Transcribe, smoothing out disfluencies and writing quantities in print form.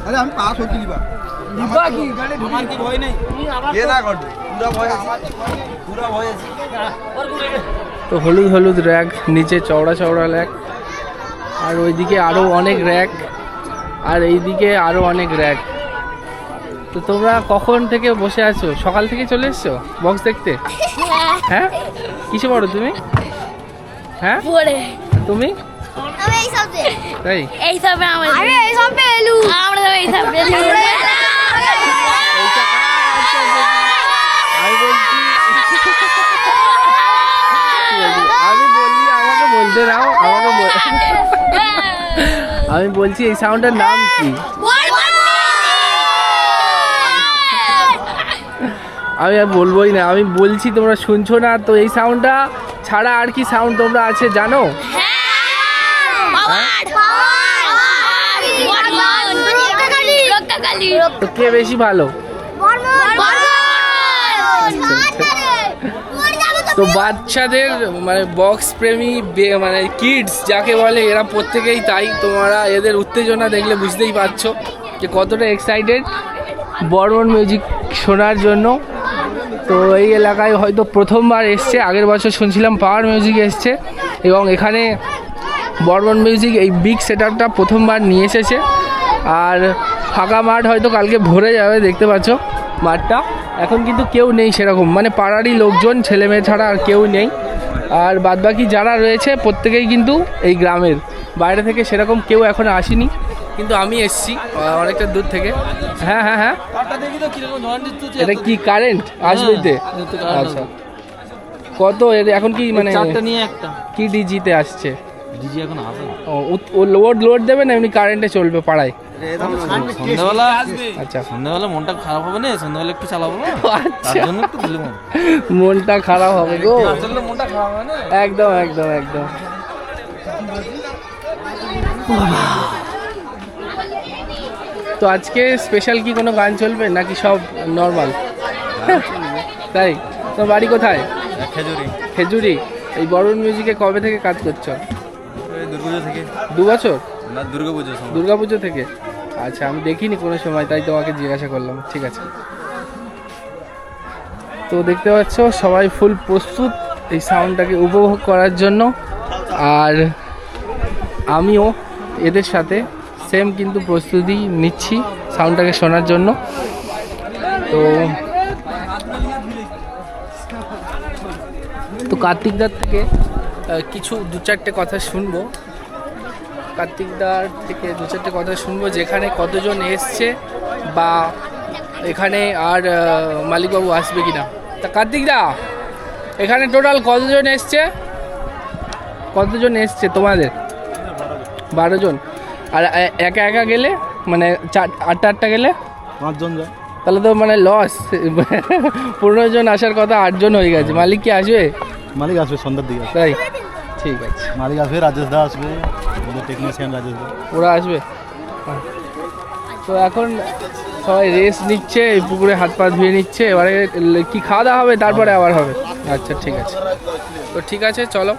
আরে আমি পাস হতে দিবা দিবা কি গাড়ি আমার কি ভয় নেই কে না করবে পুরো ভয় আছে পুরো ভয় আছে। তো হলুদ হলুদ র্যাক, নিচে চওড়া চওড়া র্যাক, আর ওইদিকে আরও অনেক র্যাক, আর এইদিকে আরও অনেক র্যাক। তো তোমরা কখন থেকে বসে আছো? সকাল থেকে চলে এসছো বক্স দেখতে? হ্যাঁ, কিসে পড়ো তুমি? হ্যাঁ, তুমি তাই? আমি বলছি আমাকে বলতে দাও, আমি বলছি এই সাউন্ডের নাম কি? আমি আর বলবোই না, আমি বলছি তোমরা শুনছো না। তো এই সাউন্ডটা ছাড়া আর কি সাউন্ড তোমরা আছে জানো? তো কে বেশি ভালো? তো বাচ্চাদের মানে বক্স প্রেমী মানে কিডস যাকে বলে, এরা প্রত্যেকেই তাই। তোমরা এদের উত্তেজনা দেখলে বুঝতেই পারছো যে কতটা এক্সাইটেড বর্মন মিউজিক শোনার জন্য। তো এই এলাকায় হয়তো প্রথমবার এসছে, আগের বছর শুনছিলাম পাওয়ার মিউজিক এসছে, এবং এখানে বর্মন মিউজিক এই বিগ সেটআপটা প্রথমবার নিয়ে এসেছে। আর ফাঁকা মাঠ হয়তো কালকে ভরে যাবে, দেখতে পাচ্ছ মাঠটা। এখন কিন্তু কেউ নেই সেরকম, মানে পাড়ারই লোকজন, ছেলে মেয়ে ছাড়া আর কেউ নেই। আর বাদবাকি যারা রয়েছে প্রত্যেকেই কিন্তু এই গ্রামের, বাইরে থেকে সেরকম কেউ এখন আসেনি। কিন্তু আমি এসছি অনেকটা দূর থেকে। হ্যাঁ হ্যাঁ হ্যাঁ, এটা কি কারেন্ট আসবে? আচ্ছা, কত এখন কি মানে কি ডিজিতে আসছে? ডিজি এখন আসে না। ও লোড দেবে না, এমনি কারেন্টে চলবে পাড়ায়? সন্ধ্যাবেলা আচ্ছা, সন্ধ্যাবেলা মনটা খারাপ হবে না, সন্ধ্যাবেলা একটু চালাবো না, তার জন্য একটু দিলাম। মনটা খারাপ হবে গো, আসলে মনটা খারাপ হয় না। একদম একদম একদম। তো আজকে স্পেশাল কি কোনো গান চলবে নাকি সব নর্মাল? তাই? তোমার বাড়ি কোথায়? খেজুরি। খেজুরি। এই বর্মন মিউজিকে কবে থেকে কাজ করছো? দুর্গাপুজো থেকে। 2 বছর? না, দুর্গাপুজো। দুর্গাপুজো থেকে। আচ্ছা, আমি দেখিনি কোনো সময়, তাই তোমাকে জিজ্ঞাসা করলাম। ঠিক আছে। তো দেখতে পাচ্ছ সবাই ফুল প্রস্তুত এই সাউন্ডটাকে উপভোগ করার জন্য, আর আমিও এদের সাথে সেম কিন্তু প্রস্তুতি নিচ্ছি সাউন্ডটাকে শোনার জন্য। তো কার্তিকদার থেকে কিছু 2-4টে কথা শুনবো, কার্তিকদার থেকে 2-4টে কথা শুনবো, যেখানে কতজন এসছে বা এখানে আর মালিকবাবু আসবে কিনা। তা কার্তিকদা, এখানে টোটাল কতজন এসছে? কতজন এসছে তোমাদের? 12 জন। আর একা একা গেলে মানে 8টা গেলে 5 জন যায়, তাহলে তো মানে লস। 15 জন আসার কথা, 8 জন হয়ে গেছে। মালিক কি আসবে? মালিক আসবে সন্ধ্যার দিকে। তাই? ঠিক আছে, মালিক আসবে, রাজেশ দা আসবে, আমাদের টেকনিশিয়ান রাজেশ দা, ওরা আসবে। তো এখন সবাই রেস্ট নিচ্ছে, এই পুকুরে হাত পা ধুয়ে নিচ্ছে। এবারে কি খাওয়া দাওয়া হবে, তারপরে আবার হবে? আচ্ছা ঠিক আছে। তো ঠিক আছে, চলো।